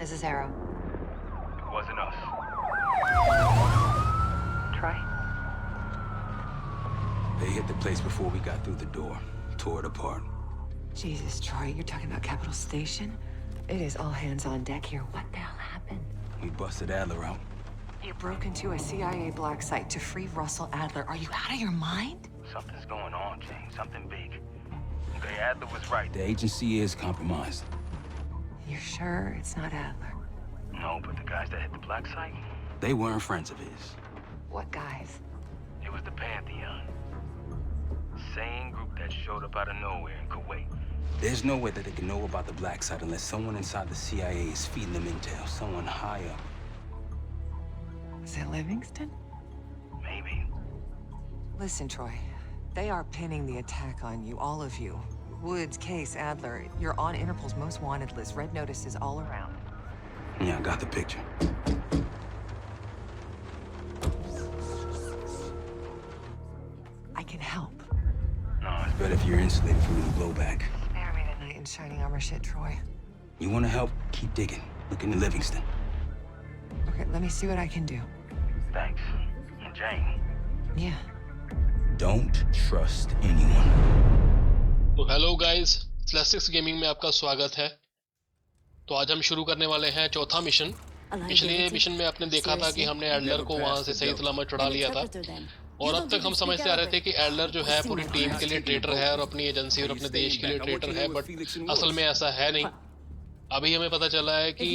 This is Arrow. It wasn't us. Troy? They hit the place before we got through the door. Tore it apart. Jesus, Troy, you're talking about Capital Station? It is all hands on deck here. What the hell happened? We busted Adler out. You broke into a CIA black site to free Russell Adler. Are you out of your mind? Something's going on, Jane. Something big. Okay, Adler was right. The agency is compromised. You're sure it's not Adler? No, but the guys that hit the black site, They weren't friends of his. What guys? it was the Pantheon. Same group that showed up out of nowhere in Kuwait. There's no way that they can know about the black site unless someone inside the CIA is feeding them intel. Someone high up. Is it Livingston? Maybe. Listen, Troy. They are pinning the attack on you, all of you. Woods, Case, Adler. You're on Interpol's most wanted list. Red notices all around. Yeah, I got the picture. I can help. No, it's But if you're insulated from any blowback, Spare me tonight in shining armor shit, Troy. you want to help, keep digging. Look into Livingston. Okay, let me see what I can do. thanks. And Jane, Yeah. Don't trust anyone. तो hello guys, classics gaming में आपका स्वागत है। तो आज हम शुरू करने वाले हैं चौथा मिशन। पिछले मिशन में आपने देखा था कि हमने एडलर को वहां से सही सलामत छुड़ा लिया था और अब तक हम समझते आ रहे थे कि एडलर जो है पूरी टीम के लिए ट्रेटर है और अपनी एजेंसी और अपने देश के लिए ट्रेटर है, बट असल में ऐसा है नहीं। अभी हमें पता चला है कि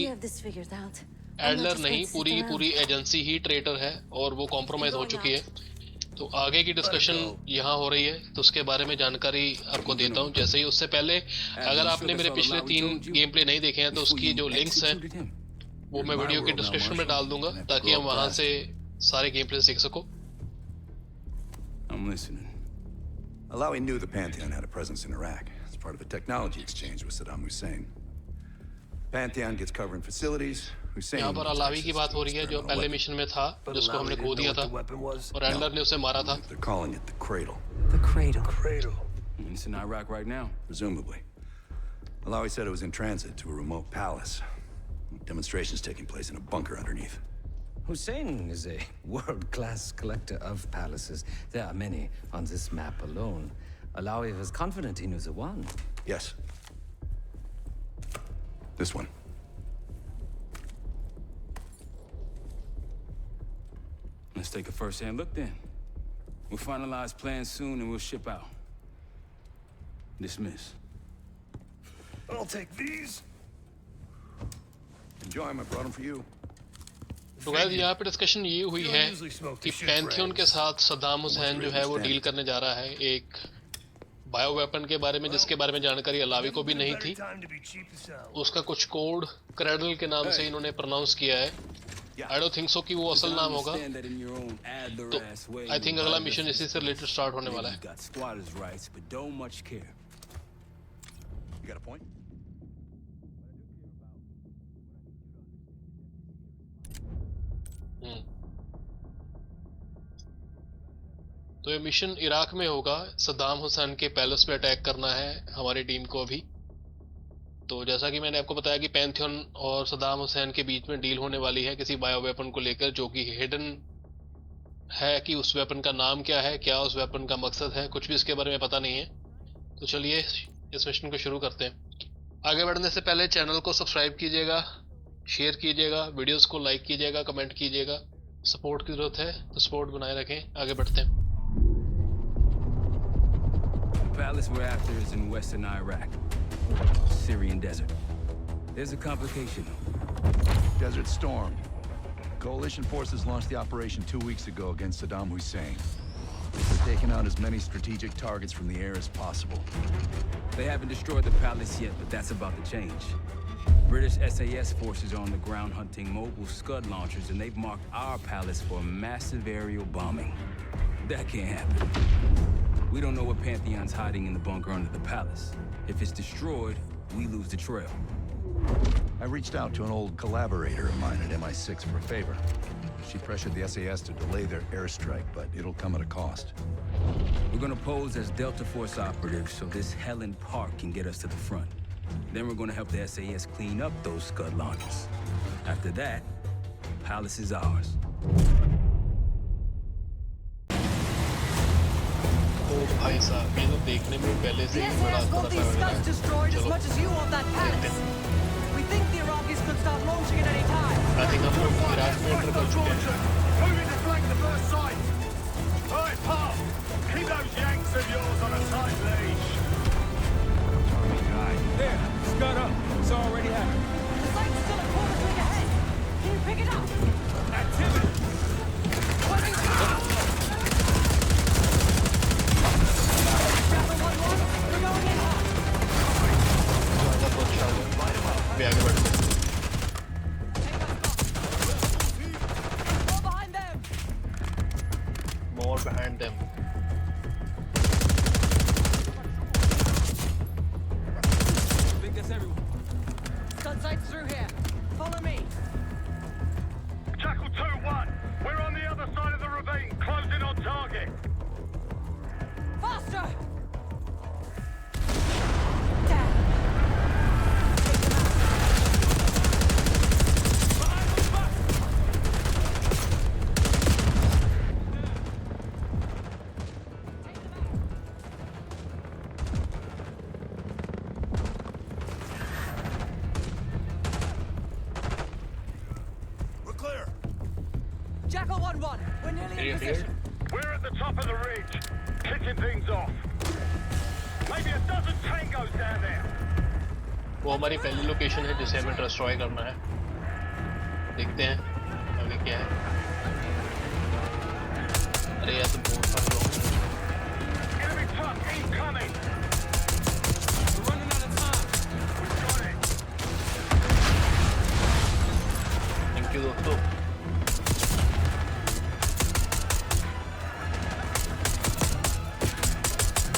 एडलर नहीं, पूरी की पूरी एजेंसी ही ट्रेटर है और वो कॉम्प्रोमाइज हो चुकी है। तो आगे की डिस्कशन यहाँ हो रही है, तो उसके बारे में जानकारी आपको देता हूँ। जैसे ही उससे पहले अगर आपने मेरे पिछले 3 गेम प्ले नहीं देखे हैं तो उसकी जो लिंक्स हैं वो मैं वीडियो के डिस्क्रिप्शन में डाल दूंगा ताकि हम वहां से सारे गेम प्ले सीख सको। I'm listening. Alawi knew the Pantheon had a presence in Iraq. It's part of a technology exchange with Saddam Hussein. Pantheon gets covering facilities. Hussein यहाँ पर अलावी की बात हो रही है जो पहले मिशन में था, जिसको हमने खो दिया था और एडलर ने उसे मारा था। They're calling it the Cradle. The Cradle. It's in Iraq right now. Presumably. Alawi said it was in transit to a remote palace. Demonstrations taking place in a bunker underneath. Hussein is a world-class collector of palaces. There are many on this map alone. Alawi was confident he knew the one. Yes. This one. Let's take a first-hand look then. We'll finalize plans soon and we'll ship out. Dismiss. I'll take these. Enjoy them. I brought them for you. तो guys यहाँ पे discussion ये हुई है कि Pantheon के साथ सद्दाम हुसैन जो है वो डील करने जा रहा है एक बायो वेपन के बारे में, जिसके बारे में जानकारी अलावी को भी नहीं थी। उसका कुछ कोड क्रेडल के नाम से इन्होंने प्रोनाउंस किया है। आई डोंट थिंक सो कि वो असल नाम होगा। तो आई थिंक अगला मिशन इसी से रिलेटेड स्टार्ट होने वाला है। You got a point? तो ये मिशन इराक में होगा। सद्दाम हुसैन के पैलेस पे अटैक करना है हमारी टीम को अभी। तो जैसा कि मैंने आपको बताया कि पैंथियन और सद्दाम हुसैन के बीच में डील होने वाली है किसी बायो वेपन को लेकर, जो कि हिडन है कि उस वेपन का नाम क्या है, क्या उस वेपन का मकसद है, कुछ भी इसके बारे में पता नहीं है। तो चलिए इस मिशन को शुरू करते हैं। आगे बढ़ने से पहले चैनल को सब्सक्राइब कीजिएगा, शेयर कीजिएगा, वीडियोस को लाइक कीजिएगा, कमेंट कीजिएगा। सपोर्ट की जरूरत है तो सपोर्ट बनाए रखें। आगे बढ़ते हैं। The palace we're after is in western Iraq, Syrian desert. There's a complication. Desert Storm. Coalition forces launched the operation 2 weeks ago against Saddam Hussein. They're taking out as many strategic targets from the air as possible. They haven't destroyed the palace yet, but that's about to change. British SAS forces are on the ground hunting mobile Scud launchers, and they've marked our palace for massive aerial bombing. That can't happen. We don't know what Pantheon's hiding in the bunker under the palace. If it's destroyed, we lose the trail. I reached out to an old collaborator of mine at MI6 for a favor. She pressured the SAS to delay their airstrike, but it'll come at a cost. We're gonna pose as Delta Force operatives so this Helen Park can get us to the front. Then we're gonna help the SAS clean up those Scud launchers. After that, Palace is ours. ओ भाई साहब ये तो देखने में पहले से The ही बड़ा SAS थोड़ा want सा these लग रहा Scuds है। destroyed as चलो much as you want that palace. We think the Iraqis could start launching at any time. I think हम लोग इराक में एंटर कर चुके हैं। Moving to flank the first sight. All right, Pop. Keep those Yanks of yours on a tight leash. There, Scud up. It's already happening. The site's still a quarter swing ahead. Can you pick it up? Activity. Chapter 1-1, we're going in hot. ज़्यादा तो अच्छा होगा। भी आगे बढ़ते हैं। More behind them. More behind them. I think that's everyone. Scud sights through here. Follow me. Jackal 2-1. We're on the other side of the ravine, closing on target. Faster! Damn. We're clear. Jackal 1-1, we're nearly in Clear, position. We're at the top of the ridge, kicking things off. Maybe a dozen tangos down there. वो हमारी पहली location है जिसे हमें destroy करना है। देखते हैं आगे क्या है। अरे यार तुम बहुत सारे लोग हैं। Enemy truck incoming. We're running out of time. We've got it. Thank you दोस्तों।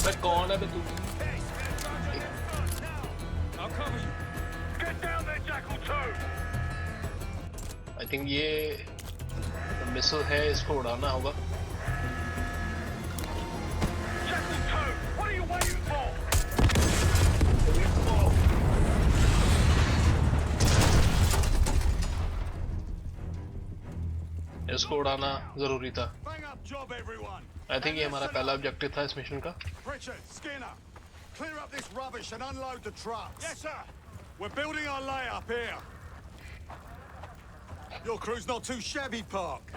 मैं कौन है बे तू? I'll cover you. Get down there, Jackal 2. I think ये मिसल है, इसको उड़ाना होगा। Jackal 2, what are you waiting for? इसको उड़ाना जरूरी था। Bang up job, everyone. I think ये हमारा पहला ऑब्जेक्टिव था इस मिशन का। Pritchard, Skinner, clear up this rubbish and unload the trucks. Yes, sir. We're building our layup here. Your crew's not too shabby, Park.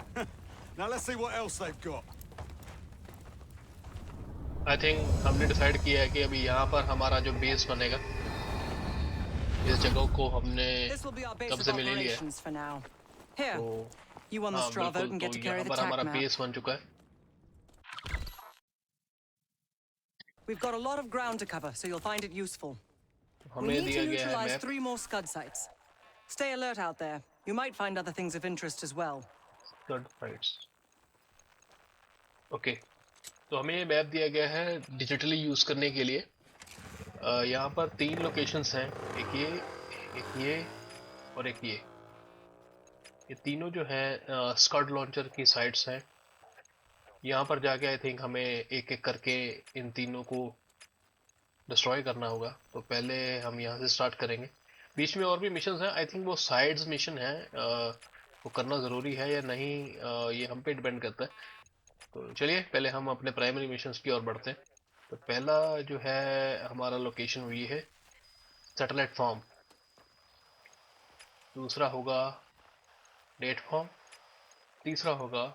Now let's see what else they've got. I think हमने decide किया है कि अभी यहाँ पर हमारा जो base बनेगा, इस जगह को हमने This will be our base of कब्जे में ले लिया है। operations for now. Here, तो you won the हाँ straw vote बिल्कुल, and get तो to carry यहाँ the पर tac हमारा map. बेस बन चुका है। We've got a lot of ground to cover, so you'll find it useful. We हमें need दिया to गया है neutralize map. 3 more Scud sites. Stay alert out there. You might find other things of interest as well. Good fights. Okay, तो हमें ये map दिया गया है डिजिटली यूज करने के लिए। यहाँ पर 3 लोकेशंस हैं, एक ये और एक ये। ये तीनों जो हैं स्कड लॉन्चर की साइट्स हैं। यहाँ पर जाके आई थिंक हमें एक एक करके इन तीनों को डिस्ट्रॉय करना होगा। तो पहले हम यहाँ से स्टार्ट करेंगे। बीच में और भी मिशंस हैं, आई थिंक वो साइड्स मिशन है, वो करना ज़रूरी है या नहीं ये हम पे डिपेंड करता है। तो चलिए पहले हम अपने प्राइमरी मिशंस की ओर बढ़ते हैं। तो पहला जो है हमारा लोकेशन वो ये है सैटेलाइट फॉर्म, दूसरा होगा डेट फॉर्म, तीसरा होगा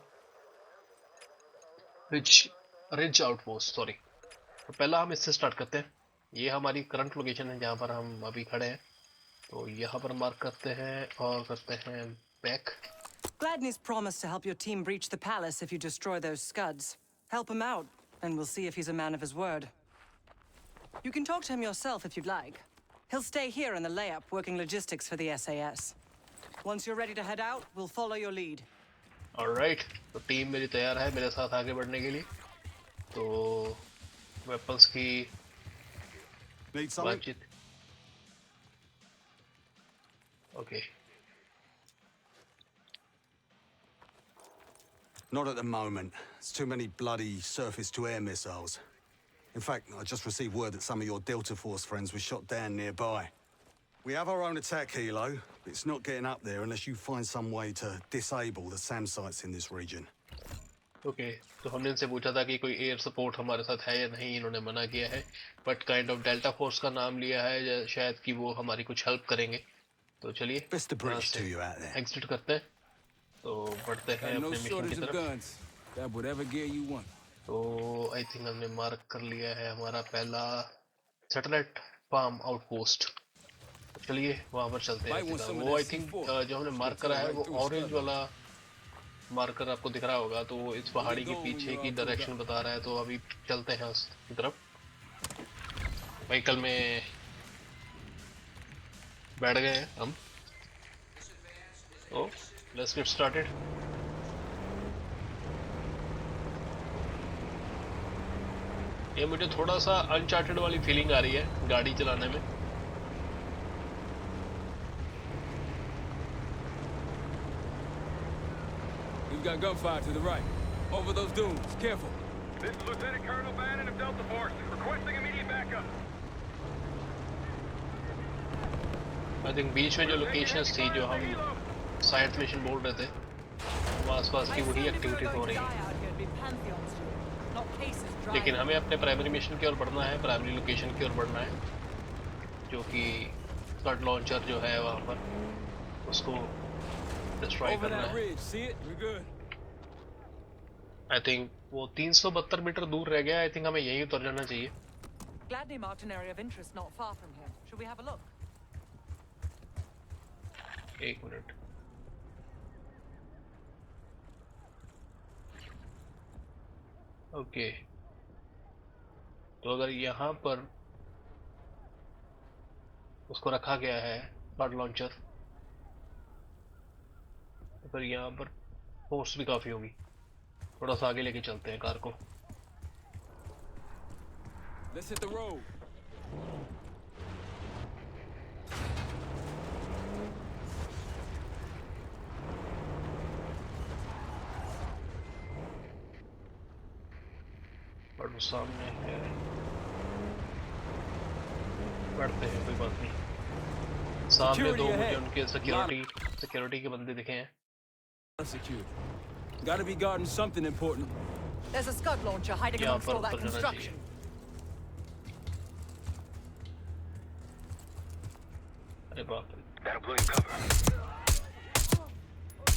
रिज आउटपोस्ट, सॉरी। तो पहला हम इससे स्टार्ट करते हैं। ये हमारी करंट लोकेशन है जहाँ पर हम अभी खड़े हैं। तो यहाँ पर मार्क करते हैं और करते हैं back. Gladney's promised to help your team breach the palace if you destroy those Scuds. Help him out, and we'll see if he's a man of his word. You can talk to him yourself if you'd like. He'll stay here in the layup, working logistics for the SAS. Once you're ready to head out, we'll follow your lead. Alright, तो team मेरी तैयार है मेरे साथ आगे बढ़ने के लिए। तो वेपन्स की Need something? बातचीत। Okay, Not at the moment. It's too many bloody surface-to-air missiles. In fact, I just received word that some of your Delta Force friends were shot down nearby. We have our own attack helo, but it's not getting up there unless you find some way to disable the SAM sites in this region. Okay तो हमने इनसे पूछा था कि कोई air support हमारे साथ है या नहीं, इन्होंने मना किया है, but kind of delta force का नाम लिया है, शायद कि वो हमारी कुछ हेल्प करेंगे। तो चलिए एग्जिट करते हैं, तो बढ़ते हैं अपने मिशन की तरफ। तो आई थिंक हमने मार्क कर लिया है हमारा पहला सैटेलाइट फार्म आउटपोस्ट। चलिए वहां पर चलते हैं। वो आई थिंक जो हमने मार्क करा है वो ऑरेंज वाला मार्कर आपको दिख रहा होगा, तो इस पहाड़ी के पीछे की डायरेक्शन बता रहा है। तो अभी चलते हैं उसकी तरफ। व्हीकल में बैठ गए हैं हम, तो लेट्स गेट स्टार्टेड। ये मुझे थोड़ा सा अनचार्टेड वाली फीलिंग आ रही है गाड़ी चलाने में। We've got gunfire to the right. Over those dunes. Careful. This is Lieutenant Colonel Bannon of Delta Force, requesting immediate backup. I think बीच में जो लोकेशंस थी जो हम साइड मिशन बोल रहे थे, वो आसपास की वही एक्टिविटीज हो रही हैं। लेकिन हमें अपने प्राइमरी मिशन की ओर बढ़ना है, प्राइमरी लोकेशन की ओर बढ़ना है, जो कि स्कड लॉन्चर जो है वहाँ पर उसको डिस्ट्रॉय करना है। आई थिंक वो 372 मीटर दूर रह गया। आई थिंक हमें यहीं उतर जाना चाहिए। Gladney marked an area of interest not far from here. Should we have a look? एक मिनट। ओके तो अगर यहाँ पर उसको रखा गया है स्कड लॉन्चर, तो फिर यहाँ पर फोर्स भी काफी होगी। थोड़ा सा आगे लेके चलते हैं कार को। Let's hit the road. और वो सामने है, बढ़ते हैं, कोई बात नहीं। सामने दो मुझे उनके सिक्योरिटी के बंदे दिखे हैं। Gotta be guarding something important. There's a Scud launcher hiding amongst all that construction. अरे बाप रे, That'll blow you cover.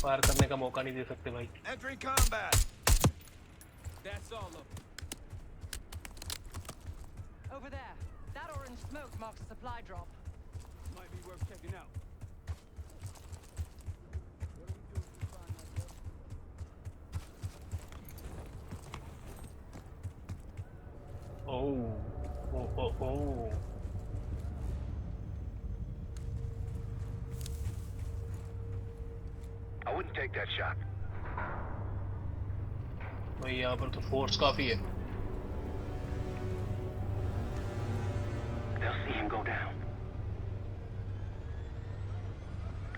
Fire करने का मौका नहीं दे सकते भाई। Entry combat. That's all of them. Over there. That orange smoke marks a supply drop. Might be worth checking out. Oh. I wouldn't take that shot. भाई यहाँ पर तो फोर्स काफी है। They'll see him go down.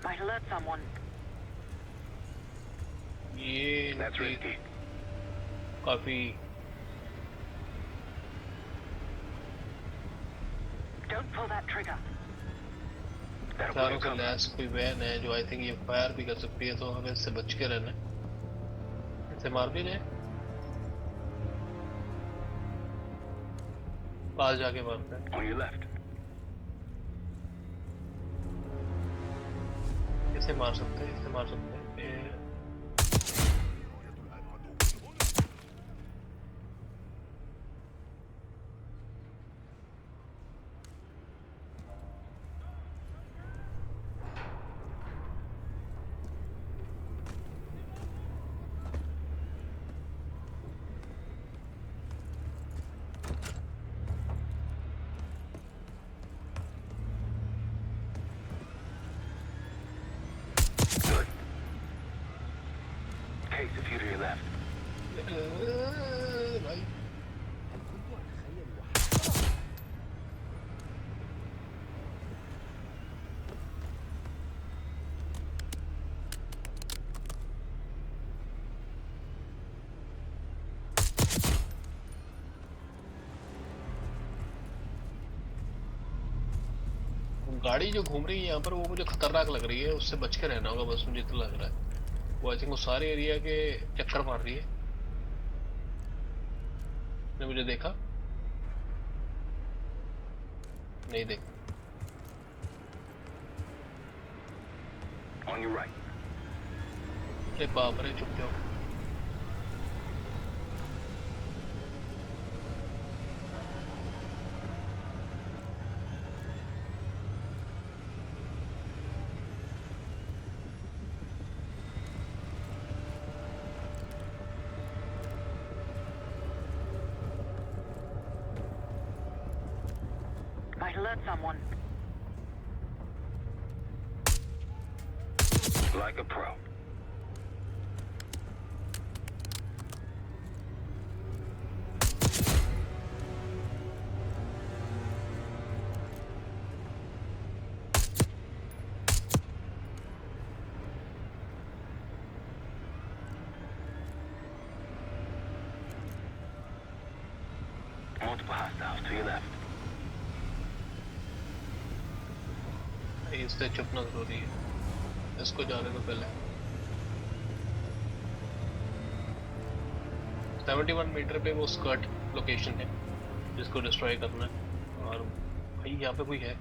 Might alert someone. ये That's risky. काफी Don't pull that trigger. That'll blow चारों you से cover. लैस कोई वैन है जो आई थिंक ये फायर भी कर सकती है, तो हमें इससे बच के रहना है। इसे मार भी गए, पास जाके मारते हैं। On your left. इसे मार सकते हैं, इसे मार सकते हैं। Good. Case, a few to your left. भाई गाड़ी जो घूम रही है यहाँ पर वो मुझे खतरनाक लग रही है, उससे बच के रहना होगा बस, मुझे तो लग रहा है। वो आई थिंक वो सारे एरिया के चक्कर मार रही है। ने मुझे देखा नहीं देखा। On your right. अरे बाप रे, चुप जाओ। Might alert someone. Like a pro. Multiple hostiles to your left. इससे चुपना जरूरी है, इसको जाने दो पहले। 71 मीटर पे वो स्कर्ट लोकेशन है जिसको डिस्ट्रॉय करना है। और भाई यहाँ पे कोई है?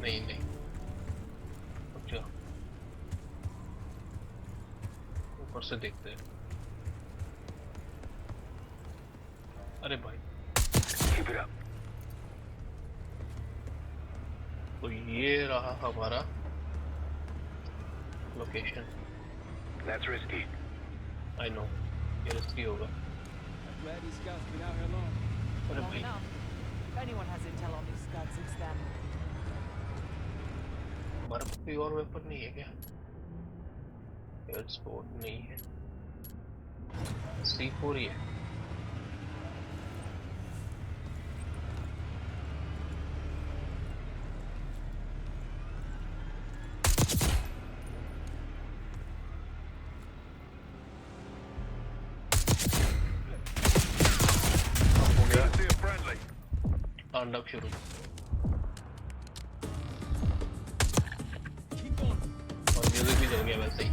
नहीं नहीं, अच्छा ऊपर से देखते हैं। अरे भाई Keep it up. तो ये रहा हमारा location. That's risky. I know, ये रिस्की होगा। Glad these scouts been out here long. अरे Long भाई enough. If anyone has intel on these scuds, it's them. हमारा कोई और वेपन नहीं है क्या? एयर स्पोर्ट नहीं है, C4 ही है। तांडव शुरू। और म्यूजिक भी चल गया वैसे ही।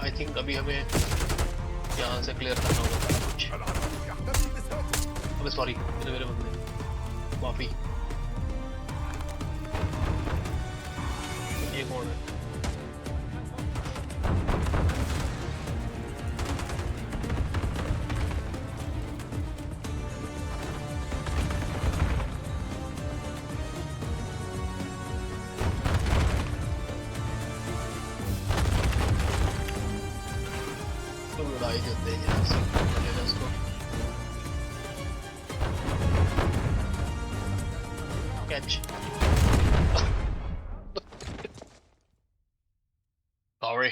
आई थिंक अभी हमें यहाँ से क्लियर करना होगा कुछ। अबे सॉरी, मेरे बंदे, माफी। ये कौन है? उड़ाई देते हैं यहाँ से, चलेगा इसको। कैच। सॉरी।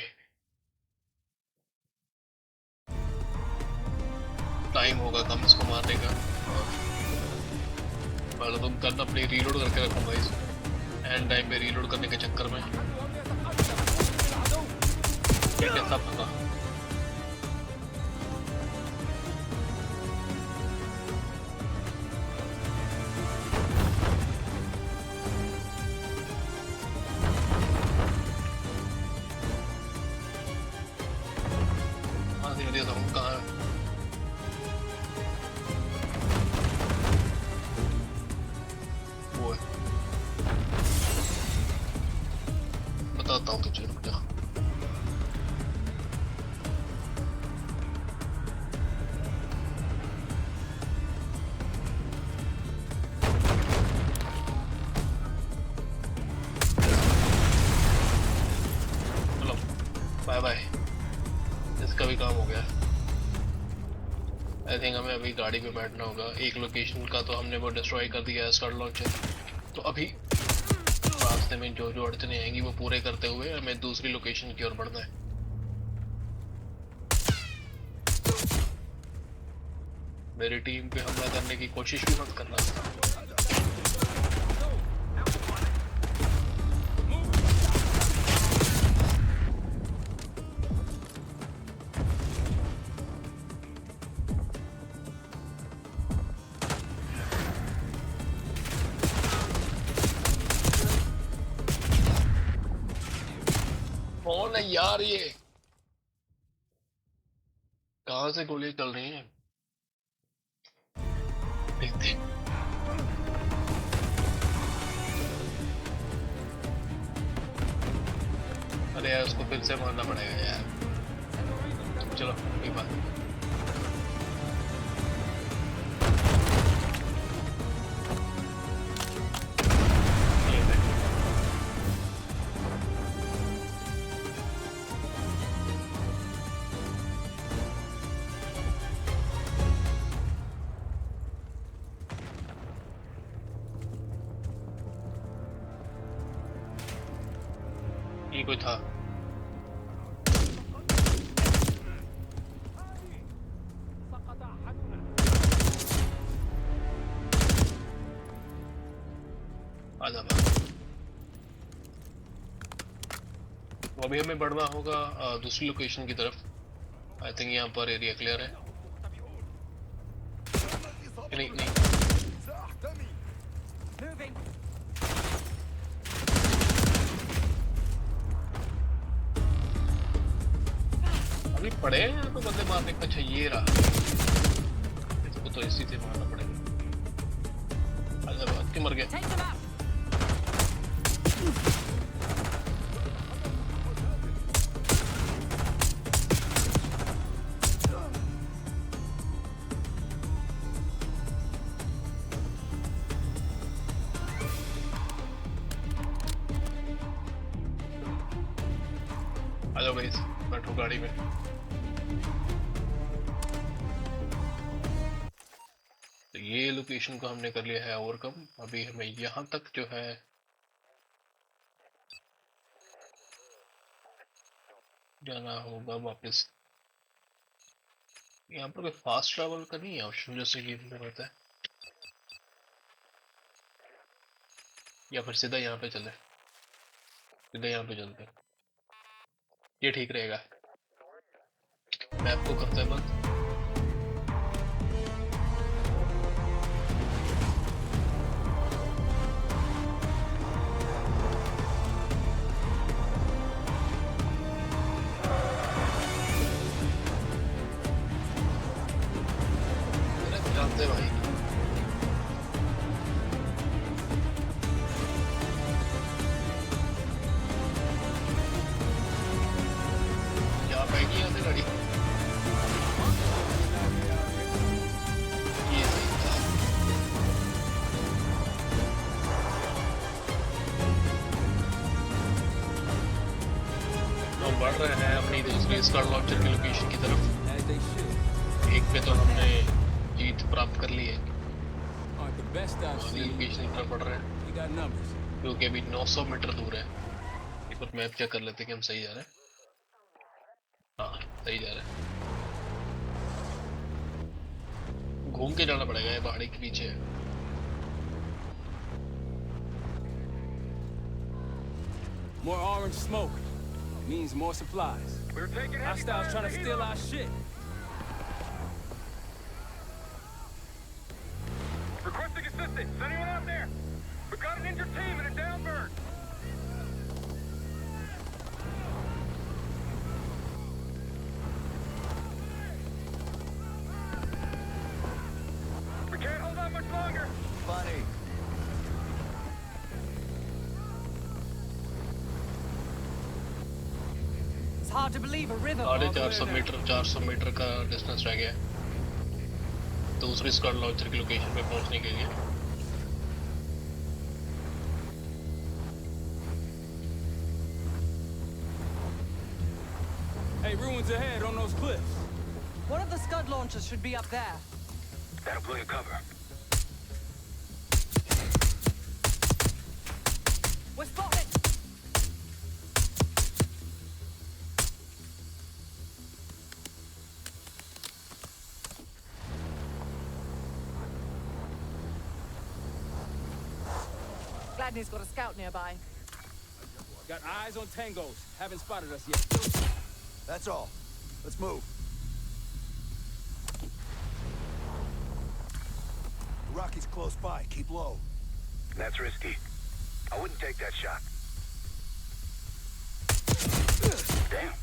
टाइम होगा कम इसको मारने का। पहले तुम गन अपनी रीलोड करके रखूंगा इसको, एंड टाइम पे रीलोड करने के चक्कर में कैसा पता। बताता हूँ तुझे, रुक जा। चलो बाय बाय, इसका भी काम हो गया। थिंक हमें अभी गाड़ी पे बैठना होगा। एक लोकेशन का तो हमने वो डिस्ट्रॉय कर दिया है, स्कड लॉन्चर। तो अभी रास्ते में जो जो अड़चने आएंगी वो पूरे करते हुए हमें दूसरी लोकेशन की ओर बढ़ना है। मेरी टीम पे हमला करने की कोशिश भी मत करना। कौन है यार ये? कहां से गोलियां चल रही हैं? देखते हैं। अरे यार उसको फिर से मारना पड़ेगा यार। चलो कोई बात नहीं। ये कोई था? आजा भाई। तो अभी हमें बढ़ना होगा दूसरी लोकेशन की तरफ। आई थिंक यहाँ पर एरिया क्लियर है। नहीं नहीं, अभी पड़े हैं यहाँ तो बंदे मारने का। अच्छा ये रहा, इसको तो इसी से मारना पड़ेगा। अच्छा बात के मर गए। आ जाओ भाई, बैठो गाड़ी में। तो ये लोकेशन को हमने कर लिया है ओवरकम। अभी हमें यहाँ तक जो है जाना होगा वापस। यहाँ पर कोई फास्ट ट्रैवल का नहीं है ऑप्शन जैसे कि होता है, या फिर सीधा यहाँ पे चले। सीधा यहाँ पे चलते, ये ठीक रहेगा। मैप को करते हैं बंद। जानते भाई, यहाँ बैठी है गाड़ी। ये सही था। हम बढ़ रहे हैं अपनी दूसरी स्कड लॉन्चर की लोकेशन की तरफ। एक पे तो हमने जीत प्राप्त कर ली है। दूसरी लोकेशन की तरफ बढ़ रहे हैं क्योंकि अभी 900 मीटर दूर है। एक बार मैप चेक कर लेते हैं कि हम सही जा रहे हैं। हाँ सही जा रहे हैं। घूम के जाना पड़ेगा, ये पहाड़ी के पीछे है। More orange smoke means more supplies. Hostiles trying to steal our shit. Requesting assistance. Is anyone out there? We've got an injured team and a down bird. We can't hold on much longer. Funny. It's hard to believe a river. 450 metre का distance रह गया है दूसरी squad launcher की location पे पहुंचने के लिए। Hey, ruins ahead on those cliffs. One of the Scud launchers should be up there. That'll blow your cover. We're spotted! Gladney's got a scout nearby. Got eyes on tangos. Haven't spotted us yet. That's all. Let's move. The Rocky's close by. Keep low. That's risky. I wouldn't take that shot. Damn.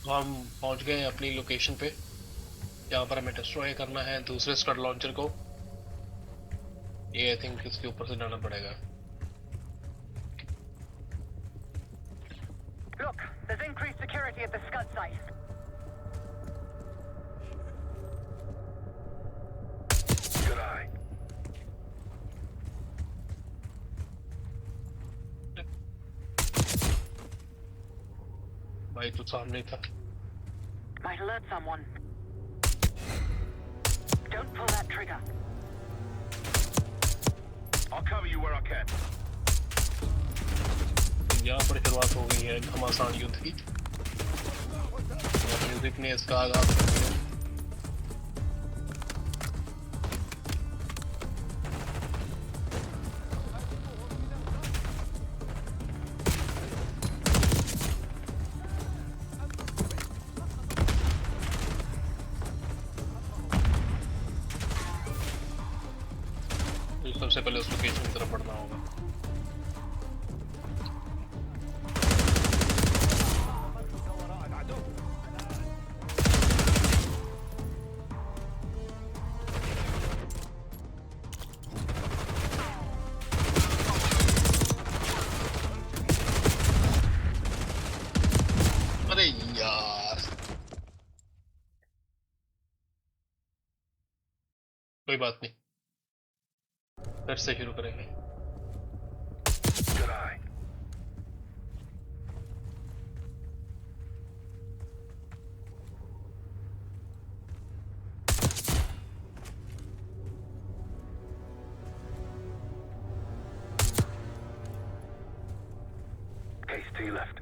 हम पहुंच गए हैं अपनी location पे जहाँ पर हमें destroy करना है दूसरे स्कड लॉन्चर को। ये आई थिंक इसके ऊपर से जाना पड़ेगा। Look, there's increased security at the Scud site. Good eye. भाई तो सामने था। Might alert someone. Don't pull that trigger. I'll cover you where I can. यहाँ पर शुरुआत हो गई है घमासान युद्ध की। म्यूजिक ने इसका आगाज कर दिया। सबसे पहले उस लोकेशन की तरफ बढ़ना होगा। अरे यार कोई बात नहीं, फिर से शुरू करेंगे। Good eye. Case to your left.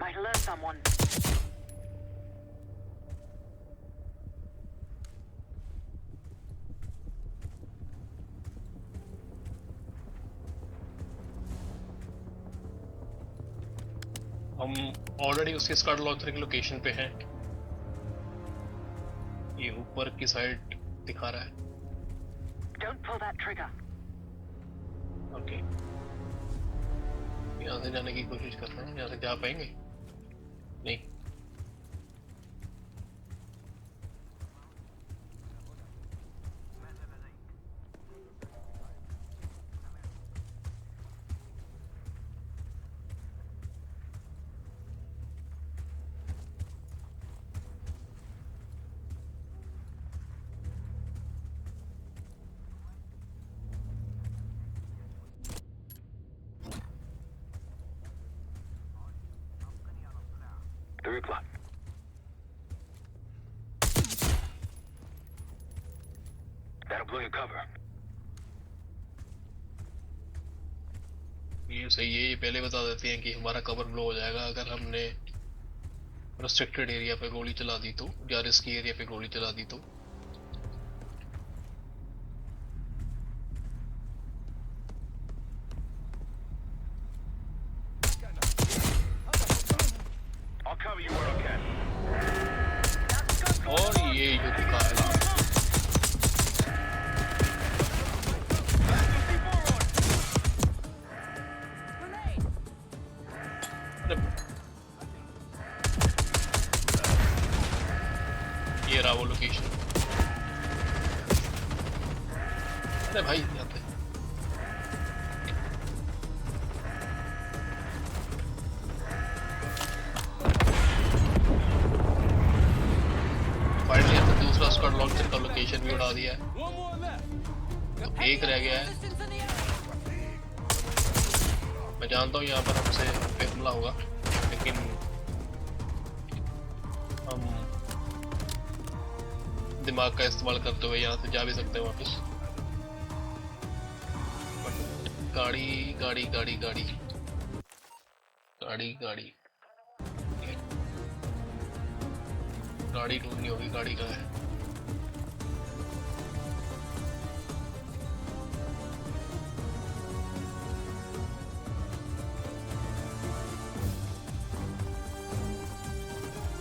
Might alert someone. हम ऑलरेडी उसके स्कड लॉन्चर की लोकेशन पे हैं। ये ऊपर की साइड दिखा रहा है। Don't pull that trigger. Okay, यहाँ से जाने की कोशिश कर रहे हैं। यहाँ से जा पाएंगे? नहीं। Three o'clock. That'll blow your cover. ये सही है, ये पहले बता देते हैं कि हमारा कवर ब्लो हो जाएगा अगर हमने रेस्ट्रिक्टेड एरिया पे गोली चला दी तो, या रिस्की एरिया पे गोली चला दी तो। I'll cover you where I can. और ये जो दिखा है ये रहा वो लोकेशन। अरे भाई जाते फाइनली हमने दूसरा स्क्वाड लॉन्चर का लोकेशन भी उड़ा दिया है। One more left. अब एक रह गया है। मैं जानता हूँ यहाँ पर हमसे हमला होगा, लेकिन हम दिमाग का इस्तेमाल करते हुए यहाँ से जा भी सकते हैं वापस। गाड़ी गाड़ी गाड़ी गाड़ी गाड़ी गाड़ी गाड़ी ढूंढनी होगी। गाड़ी कहाँ है?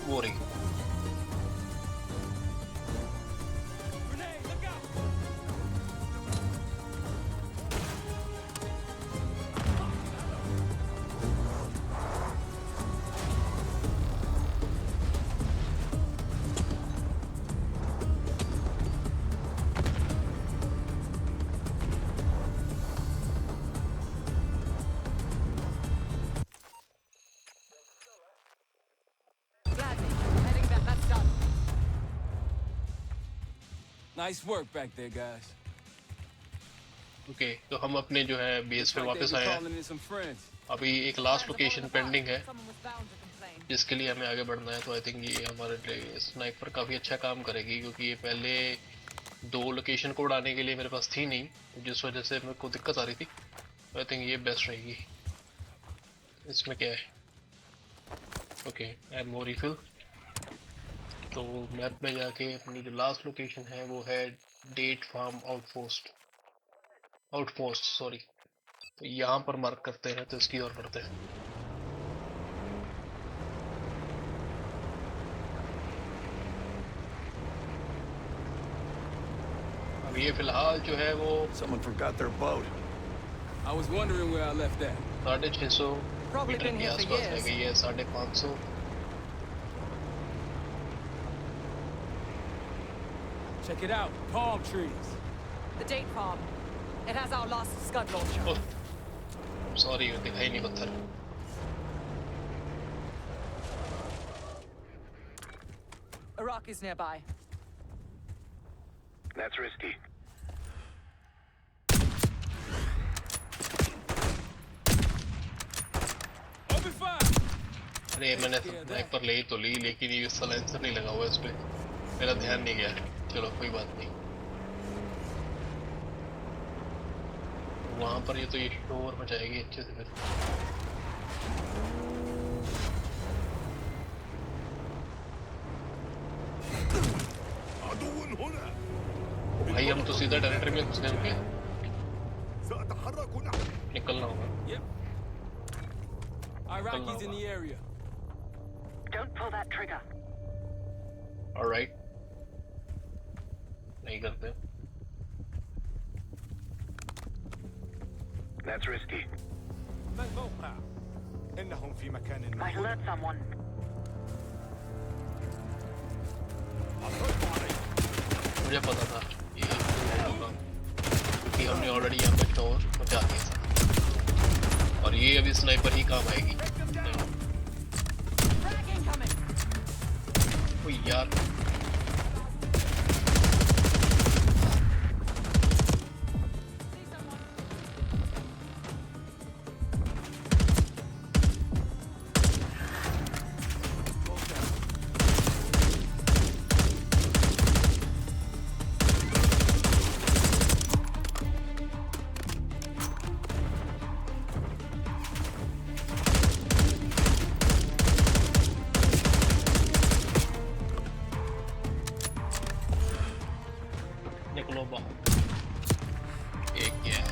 वो रही। Nice work back there, guys. Okay, तो हम अपने जो है बेस पे वापस आए हैं। अभी एक लास्ट लोकेशन पेंडिंग है जिसके लिए हमें आगे बढ़ना है। तो आई थिंक ये हमारे लिए स्नाइपर काफ़ी अच्छा काम करेगी, क्योंकि ये पहले 2 लोकेशन को उड़ाने के लिए मेरे पास थी नहीं, जिस वजह से मेरे को दिक्कत आ रही थी। तो आई थिंक ये बेस्ट रहेगी। इसमें क्या है? Okay, and more refill. तो मैप में जाके अपनी जो लास्ट लोकेशन है वो है डेट फार्म आउटपोस्ट सॉरी। तो यहाँ पर मार्क करते हैं, तो इसकी ओर बढ़ते हैं। अब ये फिलहाल जो है वो Someone forgot their boat. I was wondering where I left that. 650 Probably metre been के here for आसपास रह years. गई है। 550। Check it out, palm trees. The date farm. It has our last scud launcher. Sorry, दिखाई नहीं पत्थर। Iraqis nearby. That's risky. Open fire! अरे मैंने स्नाइपर ले तो ली, लेकिन ये साइलेंसर नहीं लगा हुआ इस पे, मेरा ध्यान नहीं गया। चलो कोई बात नहीं। वहां पर ये तो ये शोर मचाएगी अच्छे से। फिर भाई हम तो सीधा टेरिटरी में घुस गए। निकलना होगा। Yep. Iraqis in the area. Don't pull that trigger. Alright, नहीं करते। That's risky. Might alert someone. मुझे पता था ये होगा, क्योंकि हमने ऑलरेडी यहाँ पे शोर मचा दिया था, और ये अभी स्नाइपर ही काम आएगी। ओ यार, निकलो बाहर। एक क्या है,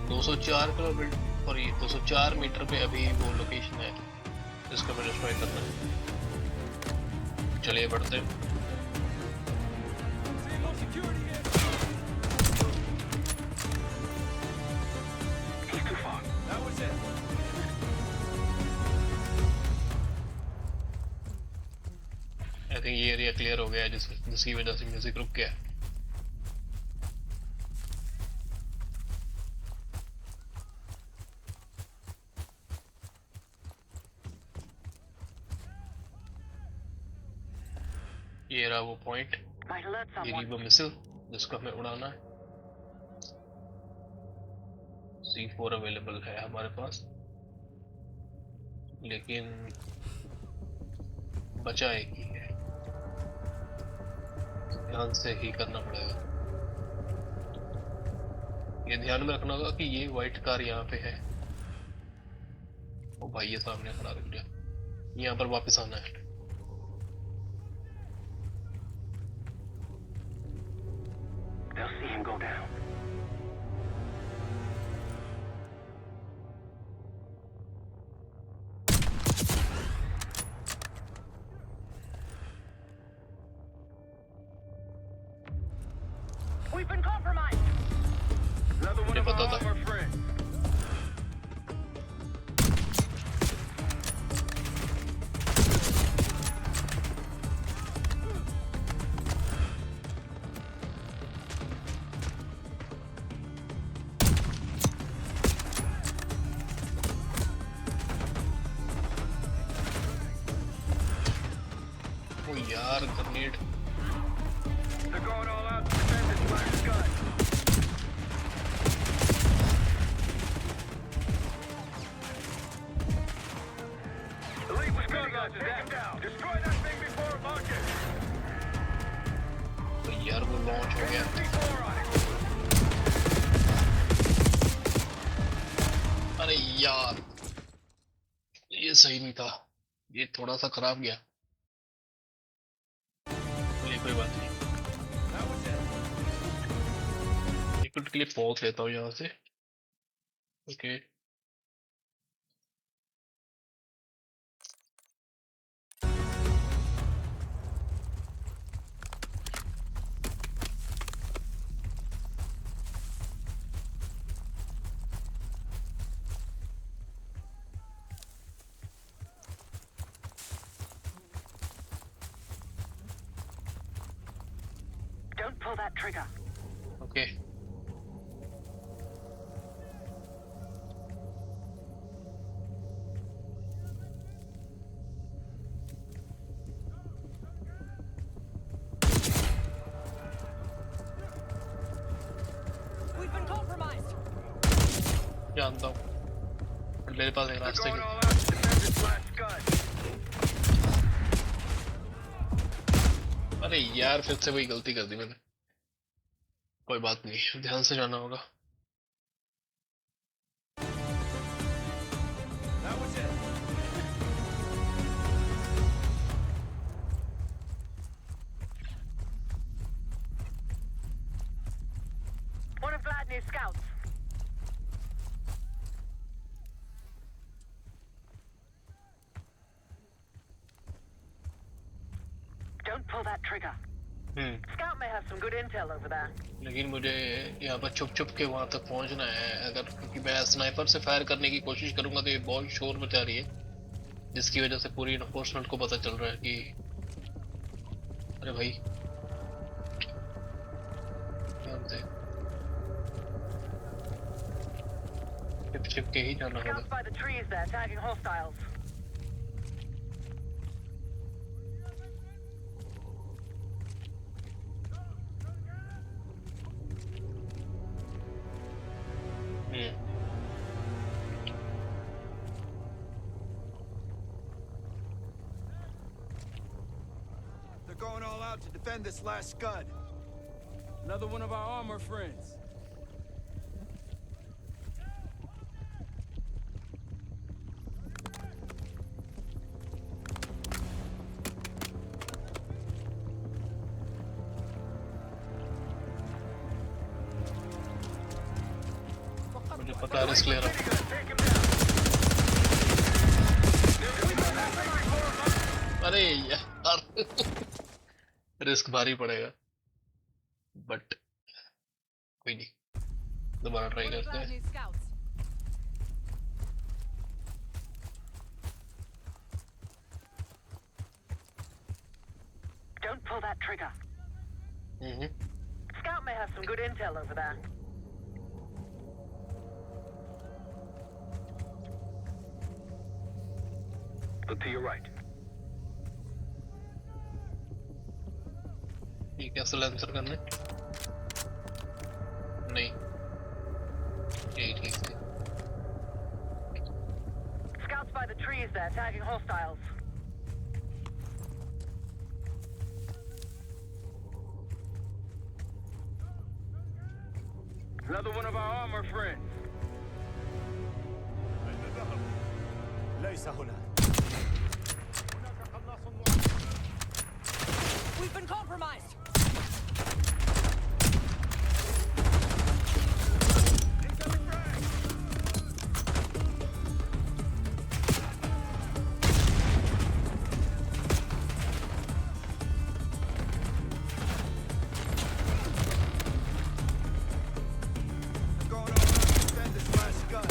204 किलोमीटर, सॉरी 204 मीटर पे अभी वो लोकेशन है जिसको हमें डिस्ट्रॉय करना है। चलिए बढ़ते हैं। He's too far. That was it. I think ये एरिया क्लियर हो गया है, जिसकी वजह से म्यूजिक रुक गया। ये रहा वो पॉइंट, Might alert ये someone. वो मिसिल। जिसको हमें उड़ाना है। C4 अवेलेबल है हमारे पास, लेकिन बचा एक ही है, ध्यान से ही करना पड़ेगा। ये ध्यान में रखना होगा कि ये व्हाइट कार यहाँ पे है। ओ भाई ये सामने खड़ा रख दिया, यहाँ पर वापस आना है। They'll see him go down. We've been compromised. Another one मुझे of पता our था। armor friends. ओ यार grenade. They're going all out to defend this last gun. Elite was gun launcher. Take him down. Destroy that thing before it launches. तो यार वो launch हो गया। C4 on it. अरे यार ये सही नहीं था, ये थोड़ा सा खराब गया। ये कोई बात नहीं, एक मिनट के लिए पॉज लेता हूँ यहाँ से। Okay Don't pull that trigger. Okay We've been compromised. जानता हूँ, मेरे पास एक They're रास्ते going की। all out to defend this last gun. अरे यार फिर से वही गलती कर दी मैंने। कोई बात नहीं, ध्यान से जाना होगा। One of Vladimir scouts. Don't pull that trigger. Scout may have some good intel over there. लेकिन मुझे यहाँ पर छुप छुप के वहां तक पहुंचना है। अगर क्योंकि मैं स्नाइपर से फायर करने की कोशिश करूंगा तो ये बहुत शोर मचा रही है, जिसकी वजह से पूरी इन्फोर्समेंट को पता चल रहा है कि अरे भाई ध्यान से छिप छिप के ही जाना होगा। Scouts by the trees there, tagging hostiles. They're going all out to defend this last scud. Another one of our armor friends. मुझे पता है रिस्क ले रहा हूँ। अरे यार रिस्क भारी पड़ेगा, बट कोई नहीं, दोबारा ट्राई करते हैं। Don't pull that trigger. Scout may have some good intel over there. Look to your right. ये कैसे आंसर करना है? Scouts by the trees there, tagging hostiles. Another one of our armor friends. We've been compromised. Going all out to defend this last scud.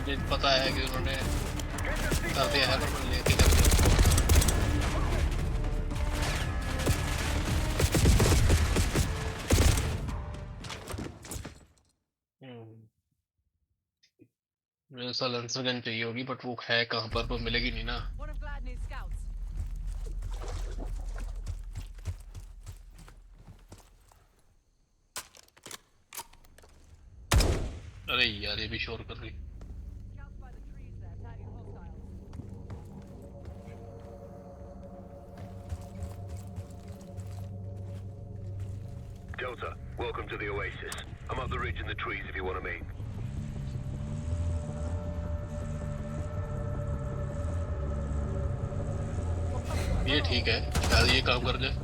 मुझे पता है कि उन्होंने कर दिया है, पर लेके कर दिया। मुझे साइलेंसर गन चाहिए होगी, बट वो है कहाँ पर, वो मिलेगी नहीं ना। One of Gladney's scouts. अरे यार ये भी शोर कर रही। Scouts by the trees there, tagging hostiles. Delta, welcome to the Oasis. I'm up the ridge in the trees if you want to meet. ये ठीक है, शायद ये काम कर जाए।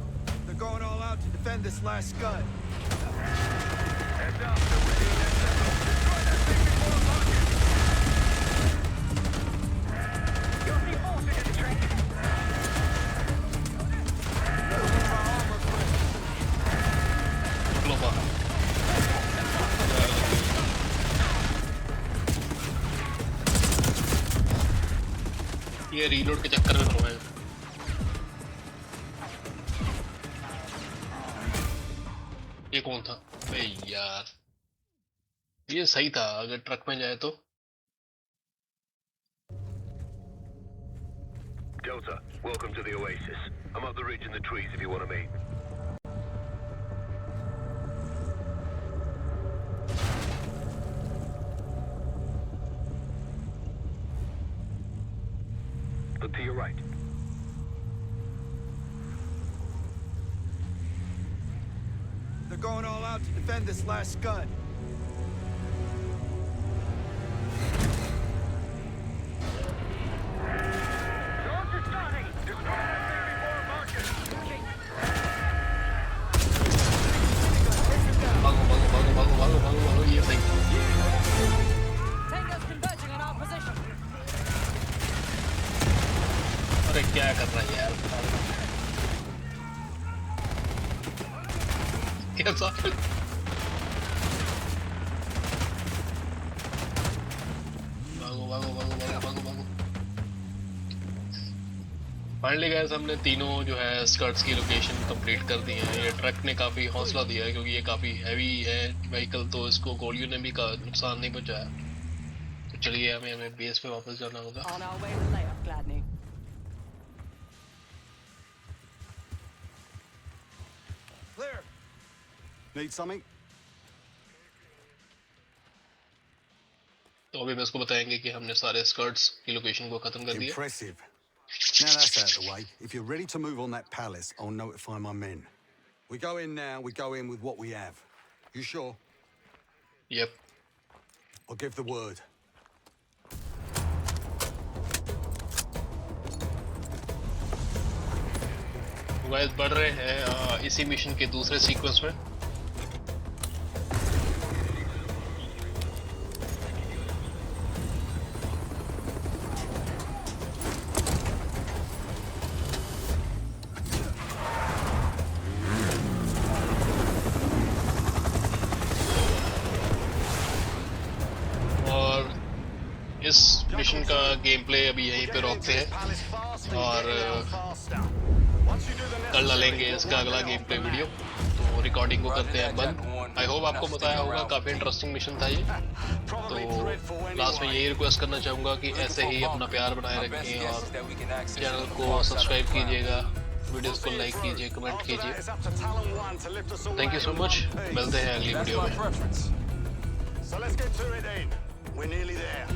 They're going all out to defend this last scud. You'll see forces in the train. लो बाहर। ये रीलोड के चक्कर में लो है। ये कौन था? अरे यार ये सही था, अगर ट्रक में जाए तो। Delta, welcome to the Oasis. I'm up the ridge in the trees if you want to meet. Look to your right. They're going all out to defend this last scud. Launch is starting. Destroy that thing before it launches. भागो भागो भागो भागो भागो भागो भागो, ये सही। Tango's converging on our position. अरे क्या कर रहा है यार? कैसा? भागो भागो भागो भागो भागो भागो। फाइनली गाइस हमने तीनों जो है स्कर्ट्स की लोकेशन कंप्लीट कर दी है। ये ट्रक ने काफी हौसला दिया है क्योंकि ये काफी हैवी है व्हीकल, तो इसको गोलियों ने भी नुकसान नहीं पहुंचाया। तो चलिए हमें बेस पे वापस जाना होगा। On our way to layup, Gladney. Clear. Need something? तो अभी मैं इसको बताएंगे कि हमने सारे स्कर्ट्स की लोकेशन को खत्म कर दिया। Impressive. Now that's out of the way. If you're ready to move on that palace, I'll notify my men. We go in now, we go in with what we have. You sure? Yep. I'll give the word. Guys बढ़ रहे हैं इसी mission के दूसरे sequence में। और इस mission का गेम प्ले अभी यहीं पे रोकते हैं और कल डालेंगे इसका अगला गेम प्ले वीडियो। तो रिकॉर्डिंग को करते हैं बंद। आई होप आपको बताया होगा, काफी इंटरेस्टिंग मिशन था ये। तो लास्ट में यही रिक्वेस्ट करना चाहूँगा कि ऐसे ही अपना प्यार बनाए रखें और चैनल को सब्सक्राइब कीजिएगा वीडियोस को लाइक कीजिए, कमेंट कीजिए। थैंक यू सो मच, मिलते हैं अगली वीडियो में। So let's get to it then. We're nearly there.